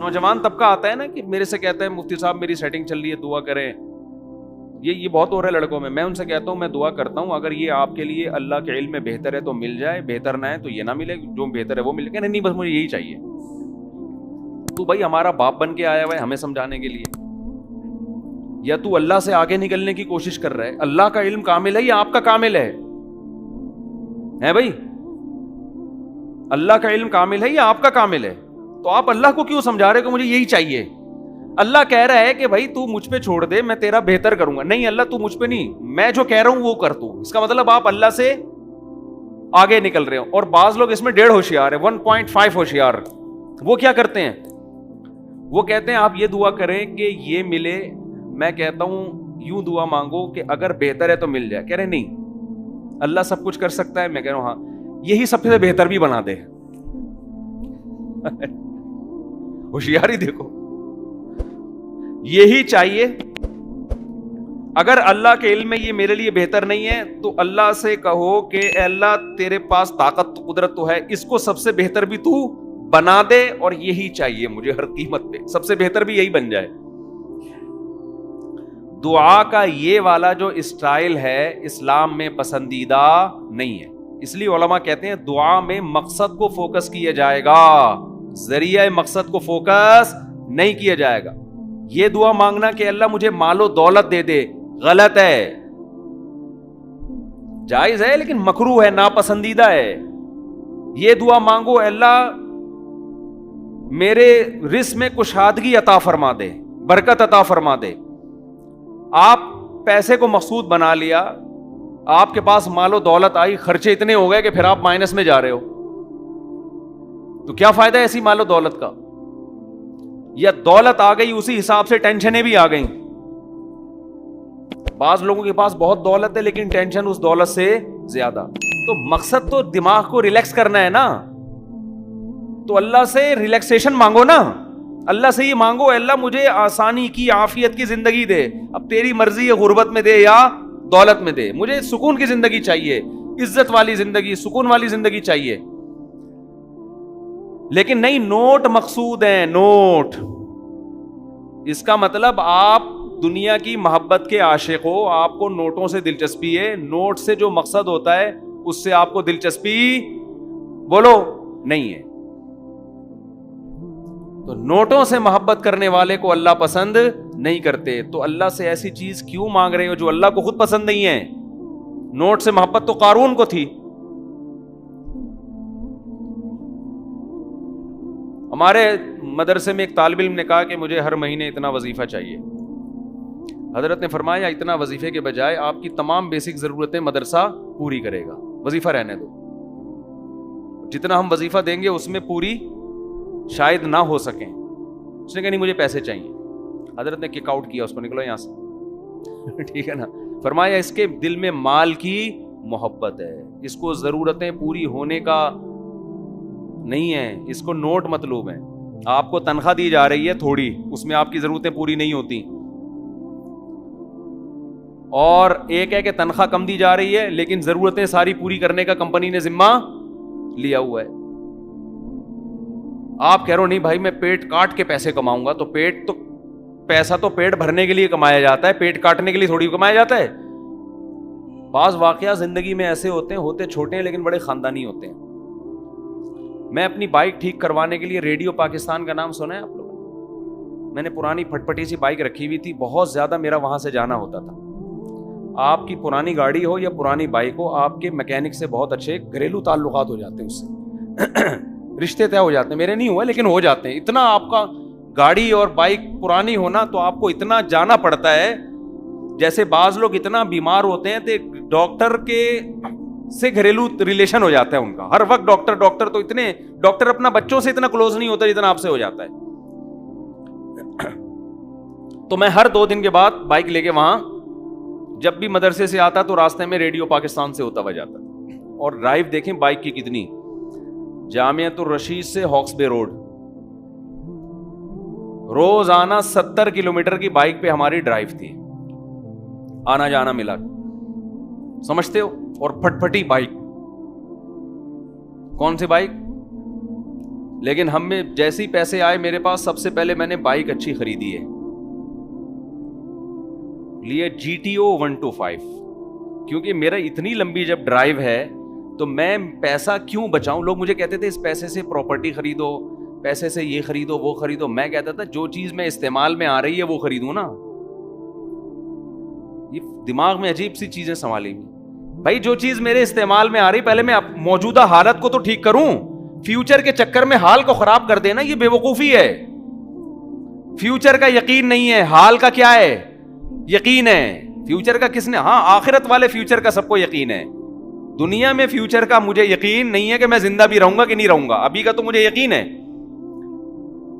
نوجوان طبقہ آتا ہے نا کہ میرے سے کہتا ہے مفتی صاحب میری سیٹنگ چل رہی ہے دعا کریں, یہ بہت ہو رہا ہے لڑکوں میں ان سے کہتا ہوں میں دعا کرتا ہوں اگر یہ آپ کے لیے اللہ کے علم میں بہتر ہے تو مل جائے, بہتر نہ ہے تو یہ نہ ملے, جو بہتر ہے وہ ملے. نہیں بس مجھے یہی چاہیے. تو بھائی ہمارا باپ بن کے آیا ہوا ہے ہمیں سمجھانے کے لیے, یا تو اللہ سے آگے نکلنے کی کوشش کر رہا ہے؟ اللہ کا علم کامل ہے یا آپ کا کامل ہے بھائی؟ اللہ کا علم کامل ہے یا آپ کا کامل ہے؟ تو آپ اللہ کو کیوں سمجھا رہے کہ مجھے یہی چاہیے؟ اللہ کہہ رہا ہے کہ بھائی تو مجھ پہ چھوڑ دے, میں تیرا بہتر کروں گا. نہیں اللہ تو مجھ پہ نہیں, میں جو کہہ رہا ہوں وہ کر تو. اس کا مطلب آپ اللہ سے آگے نکل رہے ہو. اور بعض لوگ اس میں 1.5 ہوشیار ہے, 1.5 ہوشیار. وہ کیا کرتے ہیں؟ وہ کہتے ہیں آپ یہ دعا کریں کہ یہ ملے. میں کہتا ہوں یوں دعا مانگو کہ اگر بہتر ہے تو مل جائے. کہہ رہے نہیں اللہ سب کچھ کر سکتا ہے. میں کہہ رہا ہوں ہاں, یہی سب سے بہتر بھی بنا دے. ہوشیاری دیکھو, یہی چاہیے. اگر اللہ کے علم میں یہ میرے لیے بہتر نہیں ہے تو اللہ سے کہو کہ اے اللہ تیرے پاس طاقت قدرت تو ہے, اس کو سب سے بہتر بھی تو بنا دے, اور یہی چاہیے مجھے ہر قیمت پہ, سب سے بہتر بھی یہی بن جائے. دعا کا یہ والا جو اسٹائل ہے اسلام میں پسندیدہ نہیں ہے. اس لیے علماء کہتے ہیں دعا میں مقصد کو فوکس کیا جائے گا, ذریعہ مقصد کو فوکس نہیں کیا جائے گا. یہ دعا مانگنا کہ اللہ مجھے مال و دولت دے دے, غلط ہے. جائز ہے لیکن مکروہ ہے, ناپسندیدہ ہے. یہ دعا مانگو اللہ میرے رزق میں کشادگی عطا فرما دے, برکت عطا فرما دے. آپ پیسے کو مقصود بنا لیا, آپ کے پاس مال و دولت آئی, خرچے اتنے ہو گئے کہ پھر آپ مائنس میں جا رہے ہو, تو کیا فائدہ ہے ایسی مال و دولت کا؟ یا دولت آ گئی اسی حساب سے ٹینشنیں بھی آ گئیں. بعض لوگوں کے پاس بہت دولت ہے لیکن ٹینشن اس دولت سے زیادہ. تو مقصد تو دماغ کو ریلیکس کرنا ہے نا, تو اللہ سے ریلیکسیشن مانگو نا. اللہ سے یہ مانگو اللہ مجھے آسانی کی عافیت کی زندگی دے, اب تیری مرضی ہے غربت میں دے یا دولت میں دے, مجھے سکون کی زندگی چاہیے, عزت والی زندگی, سکون والی زندگی چاہیے. لیکن نہیں نوٹ مقصود ہیں, نوٹ. اس کا مطلب آپ دنیا کی محبت کے عاشق ہو, آپ کو نوٹوں سے دلچسپی ہے. نوٹ سے جو مقصد ہوتا ہے اس سے آپ کو دلچسپی بولو نہیں ہے. تو نوٹوں سے محبت کرنے والے کو اللہ پسند نہیں کرتے. تو اللہ سے ایسی چیز کیوں مانگ رہے ہو جو اللہ کو خود پسند نہیں ہے؟ نوٹ سے محبت تو قارون کو تھی. ہمارے مدرسے میں ایک طالب علم نے کہا کہ مجھے ہر مہینے اتنا وظیفہ چاہیے. حضرت نے فرمایا اتنا وظیفے کے بجائے آپ کی تمام بیسک ضرورتیں مدرسہ پوری کرے گا, وظیفہ رہنے دو. جتنا ہم وظیفہ دیں گے اس میں پوری شاید نہ ہو سکیں. اس نے کہا نہیں مجھے پیسے چاہیے. حضرت نے کک آؤٹ کیا اس کو, نکلو یہاں سے. ٹھیک ہے نا. فرمایا اس کے دل میں مال کی محبت ہے, اس کو ضرورتیں پوری ہونے کا نہیں ہے, اس کو نوٹ مطلوب ہے. آپ کو تنخواہ دی جا رہی ہے تھوڑی, اس میں آپ کی ضرورتیں پوری نہیں ہوتی. اور ایک ہے کہ تنخواہ کم دی جا رہی ہے لیکن ضرورتیں ساری پوری کرنے کا کمپنی نے ذمہ لیا ہوا ہے. آپ کہہ رہے ہو نہیں بھائی میں پیٹ کاٹ کے پیسے کماؤں گا, تو پیسہ تو پیٹ بھرنے کے لیے کمایا جاتا ہے, پیٹ کاٹنے کے لیے تھوڑی کمایا جاتا ہے. بعض واقعات زندگی میں ایسے ہوتے چھوٹے ہیں لیکن بڑے خاندانی ہوتے ہیں. میں اپنی بائک ٹھیک کروانے کے لیے ریڈیو پاکستان کا نام سنا ہے آپ لوگوں؟ میں نے پرانی پھٹ پٹی سی بائک رکھی ہوئی تھی, بہت زیادہ میرا وہاں سے جانا ہوتا تھا. آپ کی پرانی گاڑی ہو یا پرانی بائک ہو, آپ کے میکینک سے بہت اچھے گھریلو تعلقات ہو جاتے ہیں, اس سے رشتے طے ہو جاتے ہیں. میرے نہیں ہوئے لیکن ہو جاتے ہیں. اتنا آپ کا گاڑی اور بائک پرانی ہونا تو آپ کو اتنا جانا پڑتا ہے. جیسے بعض لوگ اتنا بیمار ہوتے ہیں تو ڈاکٹر کے سے گھریلو ریلیشن ہو جاتا ہے ان کا, ہر وقت ڈاکٹر تو اتنے ڈاکٹر اپنا بچوں سے اتنا کلوز نہیں ہوتا جتنا آپ سے ہو جاتا ہے. تو میں ہر 2 دن کے بعد بائک لے کے وہاں جب بھی مدرسے سے آتا تو راستے میں ریڈیو پاکستان سے ہوتا ہوا جاتا. اور ڈرائیو دیکھیں بائک کی کتنی, جامعۃ الرشید سے ہاکس بے روڈ, روزانہ 70 کلومیٹر کی بائک پہ ہماری ڈرائیو تھی, آنا جانا ملا, سمجھتے ہو. اور پھٹ پھٹی بائک, کون سی بائک؟ لیکن ہم میں جیسے ہی پیسے آئے میرے پاس، سب سے پہلے میں نے بائک اچھی خریدی ہے، لیے GTO 125، کیونکہ میرا اتنی لمبی جب ڈرائیو ہے تو میں پیسہ کیوں بچاؤں. لوگ مجھے کہتے تھے اس پیسے سے پراپرٹی خریدو، پیسے سے یہ خریدو وہ خریدو. میں کہتا تھا جو چیز میں استعمال میں آ رہی ہے وہ خریدوں نا. یہ دماغ میں عجیب سی چیزیں سنبھالی بھائی. جو چیز میرے استعمال میں آ رہی پہلے میں موجودہ حالت کو تو ٹھیک کروں. فیوچر کے چکر میں حال کو خراب کر دینا یہ بے وقوفی ہے. فیوچر کا یقین نہیں ہے، حال کا کیا ہے؟ یقین ہے. فیوچر کا کس نے؟ ہاں آخرت والے فیوچر کا سب کو یقین ہے. دنیا میں فیوچر کا مجھے یقین نہیں ہے کہ میں زندہ بھی رہوں گا کہ نہیں رہوں گا. ابھی کا تو مجھے یقین ہے.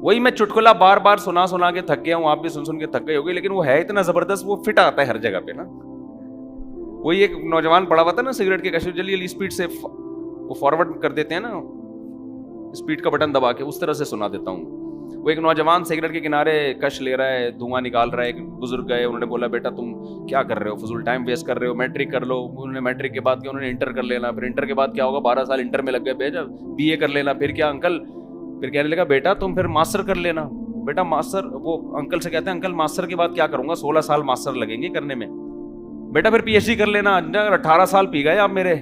وہی میں چٹکلا بار بار سنا کے تھک گیا ہوں، آپ بھی سن کے تھک گئے ہوگے، لیکن وہ ہے اتنا زبردست، وہ فٹ آتا ہے ہر جگہ پہ نا. وہی ایک نوجوان پڑا ہوا تھا نا سگریٹ کے کشف، جلدی اسپیڈ سے وہ فارورڈ کر دیتے ہیں نا اسپیڈ کا بٹن دبا کے، اس طرح سے سنا دیتا ہوں. وہ ایک نوجوان سگریٹ کے کنارے کش لے رہا ہے، دھواں نکال رہا ہے. ایک بزرگ گئے، انہوں نے بولا بیٹا تم کیا کر رہے ہو، فضول ٹائم ویسٹ کر رہے ہو، میٹرک کر لو. انہوں نے میٹرک کے بعد کیا، انہوں نے انٹر کر لینا. پھر انٹر کے بعد کیا ہوگا، 12 سال انٹر میں لگ گئے. بھیجا BA کر لینا. پھر کیا انکل، پھر کہنے لگا بیٹا تم پھر ماسٹر کر لینا. بیٹا ماسٹر، وہ انکل سے کہتے ہیں انکل ماسٹر کے بعد کیا کروں گا، 16 سال ماسٹر لگیں گے کرنے میں. بیٹا پھر PhD کر لینا. 18 سال پی گئے آپ میرے.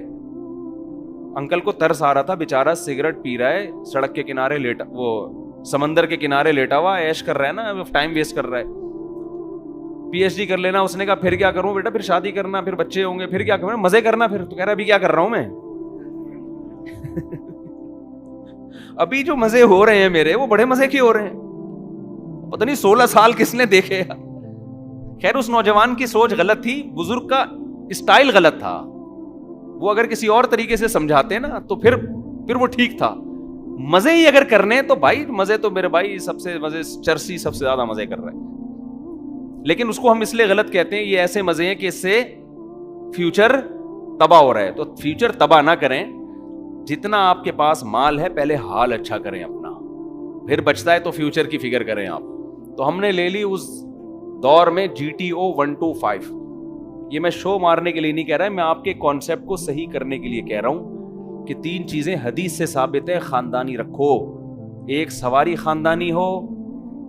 انکل کو ترس آ رہا تھا، بیچارہ سگریٹ پی رہا ہے سڑک کے کنارے لیٹا، وہ سمندر کے کنارے لیٹا ہوا ایش کر رہا ہے نا، ٹائم ویسٹ کر رہا ہے. PhD کر لینا. اس نے کہا پھر کیا کروں بیٹا، پھر شادی کرنا، پھر بچے ہوں گے، پھر کیا کروں، مزے کرنا. پھر تو کہہ رہا ابھی کیا کر رہا ہوں میں ابھی جو مزے ہو رہے ہیں میرے وہ بڑے مزے کی ہو رہے ہیں. پتہ نہیں 16 سال کس نے دیکھے. خیر اس نوجوان کی سوچ غلط تھی، بزرگ کا اسٹائل غلط تھا. وہ اگر کسی اور طریقے سے سمجھاتے نا تو پھر وہ ٹھیک تھا. مزے ہی اگر کرنے تو بھائی مزے تو میرے بھائی سب سے مزے چرسی سب سے زیادہ مزے کر رہے ہیں. لیکن اس کو ہم اس لیے غلط کہتے ہیں، یہ ایسے مزے ہیں کہ اس سے فیوچر تباہ ہو رہا ہے. تو فیوچر تباہ نہ کریں. جتنا آپ کے پاس مال ہے پہلے حال اچھا کریں اپنا، پھر بچتا ہے تو فیوچر کی فکر کریں آپ. تو ہم نے لے لی اس دور میں GTO 125. یہ میں شو مارنے کے لیے نہیں کہہ رہا، میں آپ کے کانسیپٹ کو صحیح کرنے کے لیے کہہ رہا ہوں کہ 3 چیزیں حدیث سے ثابت ہے. خاندانی رکھو، ایک سواری خاندانی ہو،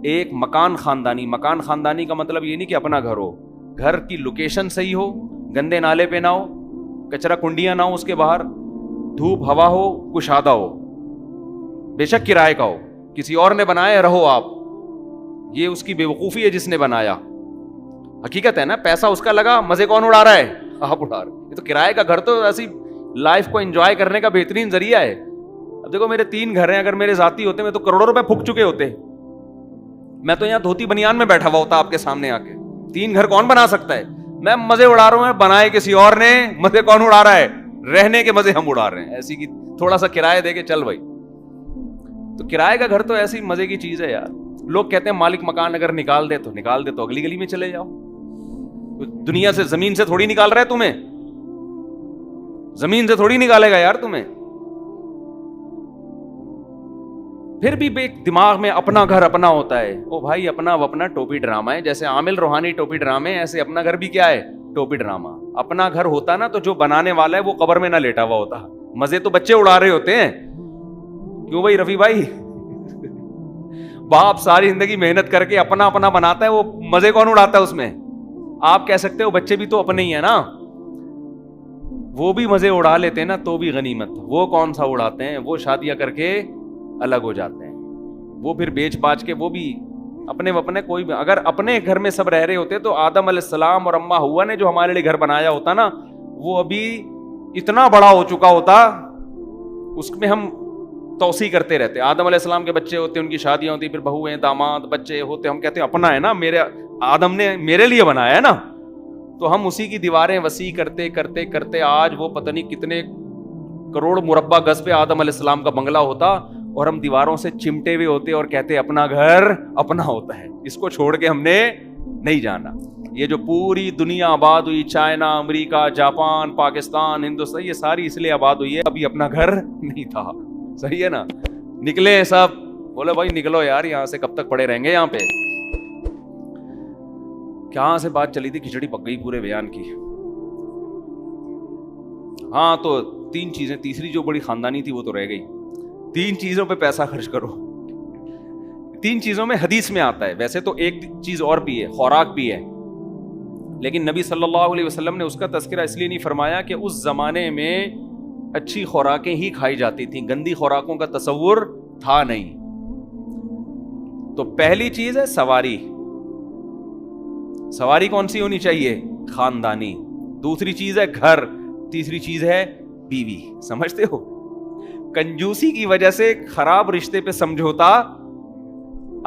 ایک مکان خاندانی. مکان خاندانی کا مطلب یہ نہیں کہ اپنا گھر ہو، گھر کی لوکیشن صحیح ہو، گندے نالے پہ نہ ہو، کچرا کنڈیاں نہ ہو اس کے باہر، دھوپ ہوا ہو، کشادہ ہو، بے شک کرائے کا ہو، کسی اور نے بنایا رہو آپ. یہ اس کی بے وقوفی ہے جس نے بنایا. حقیقت ہے نا، پیسہ اس کا لگا، مزے کون اڑا رہا ہے؟ آپ اڑا رہے. یہ تو کرائے کا گھر تو ایسی لائف کو انجوائے کرنے کا بہترین ذریعہ ہے. اب دیکھو میرے 3 گھر ہیں، اگر میرے ذاتی ہوتے میں تو کروڑوں روپے پھک چکے ہوتے. میں تو یہاں دھوتی بنیان میں بیٹھا ہوا ہوتا آپ کے سامنے آ کے. 3 گھر کون بنا سکتا ہے؟ میں مزے اڑا رہا ہوں، بنائے کسی اور نے. مزے کون اڑا رہا ہے؟ رہنے کے مزے ہم اڑا رہے ہیں. ایسی کی تھوڑا سا کرایہ دے کے چل بھائی. تو کرائے کا گھر تو ایسی مزے کی چیز ہے یار. لوگ کہتے ہیں مالک مکان اگر نکال دے تو اگلی گلی میں چلے جاؤ. دنیا سے زمین سے تھوڑی نکال رہا ہے تمہیں، زمین سے تھوڑی نکالے گا یار تمہیں. پھر بھی ایک دماغ میں اپنا گھر اپنا ہوتا ہے. او بھائی اپنا ٹوپی ڈرامہ ہے. جیسے عامل روحانی ٹوپی ڈرامے، ایسے اپنا گھر بھی کیا ہے؟ ٹوپی ڈرامہ. اپنا گھر ہوتا نا تو جو بنانے والا ہے وہ قبر میں نہ لیٹا ہوا ہوتا. مزے تو بچے اڑا رہے ہوتے ہیں. کیوں بھائی رفیع بھائی؟ باپ ساری زندگی محنت کر کے اپنا بناتا ہے، وہ مزے کون اڑاتا ہے اس میں؟ آپ کہہ سکتے ہو بچے بھی تو اپنے ہی ہیں نا، وہ بھی مزے اڑا لیتے ہیں نا تو بھی غنیمت. وہ کون سا اڑاتے ہیں؟ وہ شادیاں کر کے الگ ہو جاتے ہیں. وہ پھر بیچ باچ کے وہ بھی اپنے کوئی بھی. اگر اپنے گھر میں سب رہ رہے ہوتے تو آدم علیہ السلام اور اماں ہوا نے جو ہمارے لیے گھر بنایا ہوتا نا، وہ ابھی اتنا بڑا ہو چکا ہوتا. اس میں ہم توسیع کرتے رہتے. آدم علیہ السلام کے بچے ہوتے، ان کی شادیاں ہوتی، پھر بہویں داماد بچے ہوتے. ہم کہتے ہیں اپنا ہے نا، میرے آدم نے میرے لیے بنایا ہے نا. تو ہم اسی کی دیواریں وسیع کرتے کرتے کرتے آج وہ پتہ نہیں کتنے کروڑ مربع گز پہ آدم علیہ السلام کا بنگلہ ہوتا، اور ہم دیواروں سے چمٹے ہوئے ہوتے اور کہتے اپنا گھر اپنا ہوتا ہے. اس کو چھوڑ کے ہم نے نہیں جانا. یہ جو پوری دنیا آباد ہوئی، چائنا، امریکہ، جاپان، پاکستان، ہندوستان، یہ ساری اس لیے آباد ہوئی ہے ابھی اپنا گھر نہیں تھا. صحیح ہے نا؟ نکلے سب، بولے بھائی نکلو یار یہاں سے، کب تک پڑے رہیں گے یہاں پہ. کہاں سے بات چلی تھی؟ کھچڑی پک گئی پورے بیان کی. ہاں تو 3 چیزیں. تیسری جو بڑی خاندانی تھی وہ تو رہ گئی. 3 چیزوں پہ پیسہ خرچ کرو. 3 چیزوں میں حدیث میں آتا ہے. ویسے تو ایک چیز اور بھی ہے, خوراک بھی ہے, لیکن نبی صلی اللہ علیہ وسلم نے اس کا تذکرہ اس لیے نہیں فرمایا کہ اس زمانے میں اچھی خوراکیں ہی کھائی جاتی تھیں, گندی خوراکوں کا تصور تھا نہیں. تو پہلی چیز ہے سواری. سواری کون سی ہونی چاہیے؟ خاندانی. دوسری چیز ہے گھر. تیسری چیز ہے بیوی. سمجھتے ہو؟ کنجوسی کی وجہ سے خراب رشتے پہ سمجھوتا.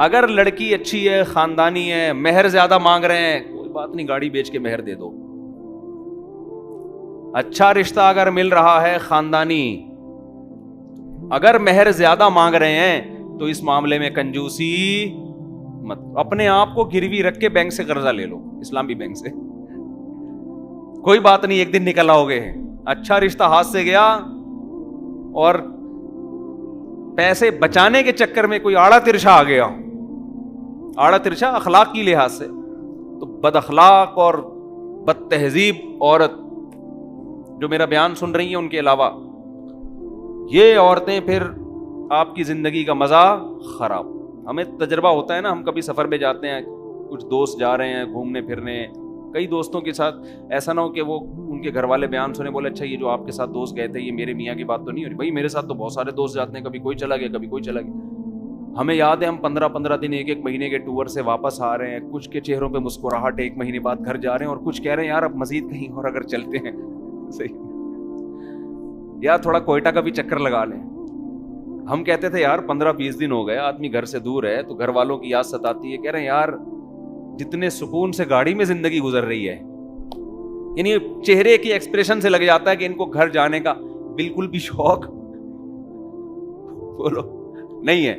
اگر لڑکی اچھی ہے, خاندانی ہے, مہر زیادہ مانگ رہے ہیں, کوئی بات نہیں, گاڑی بیچ کے مہر دے دو. اچھا رشتہ اگر مل رہا ہے خاندانی, اگر مہر زیادہ مانگ رہے ہیں تو اس معاملے میں کنجوسی مت. اپنے آپ کو گروی رکھ کے بینک سے قرضہ لے لو, اسلامی بینک سے, کوئی بات نہیں, ایک دن نکل آؤ گے. اچھا رشتہ ہاتھ سے گیا اور پیسے بچانے کے چکر میں کوئی آڑا ترچھا آ گیا, آڑا ترچھا اخلاق کی لحاظ سے, تو بد اخلاق اور بد تہذیب عورت جو میرا بیان سن رہی ہیں ان کے علاوہ, یہ عورتیں پھر آپ کی زندگی کا مزہ خراب. ہمیں تجربہ ہوتا ہے نا, ہم کبھی سفر میں جاتے ہیں, کچھ دوست جا رہے ہیں گھومنے پھرنے, کئی دوستوں کے ساتھ, ایسا نہ ہو کہ وہ ان کے گھر والے بیان سنے بولے اچھا یہ جو آپ کے ساتھ دوست گئے تھے یہ میرے میاں کی بات تو نہیں ہو رہی. بھائی میرے ساتھ تو بہت سارے دوست جاتے ہیں, کبھی کوئی چلا گیا کبھی کوئی چلا گیا. ہمیں یاد ہے ہم 15 دن 1 مہینے کے ٹور سے واپس آ رہے ہیں, کچھ کے چہروں پہ مسکراہٹ, 1 مہینے بعد گھر جا رہے ہیں, اور کچھ کہہ رہے ہیں یار اب مزید کہیں اور اگر چلتے ہیں صحیح, یا تھوڑا کوئٹہ کا بھی چکر لگا لیں. ہم کہتے تھے یار 15-20 دن ہو گئے, آدمی گھر سے دور ہے تو گھر والوں کی یاد ستاتی ہے. کہہ رہے ہیں یار جتنے سکون سے گاڑی میں زندگی گزر رہی ہے, یعنی چہرے کی ایکسپریشن سے لگ جاتا ہے کہ ان کو گھر جانے کا بالکل بھی شوق بولو نہیں ہے.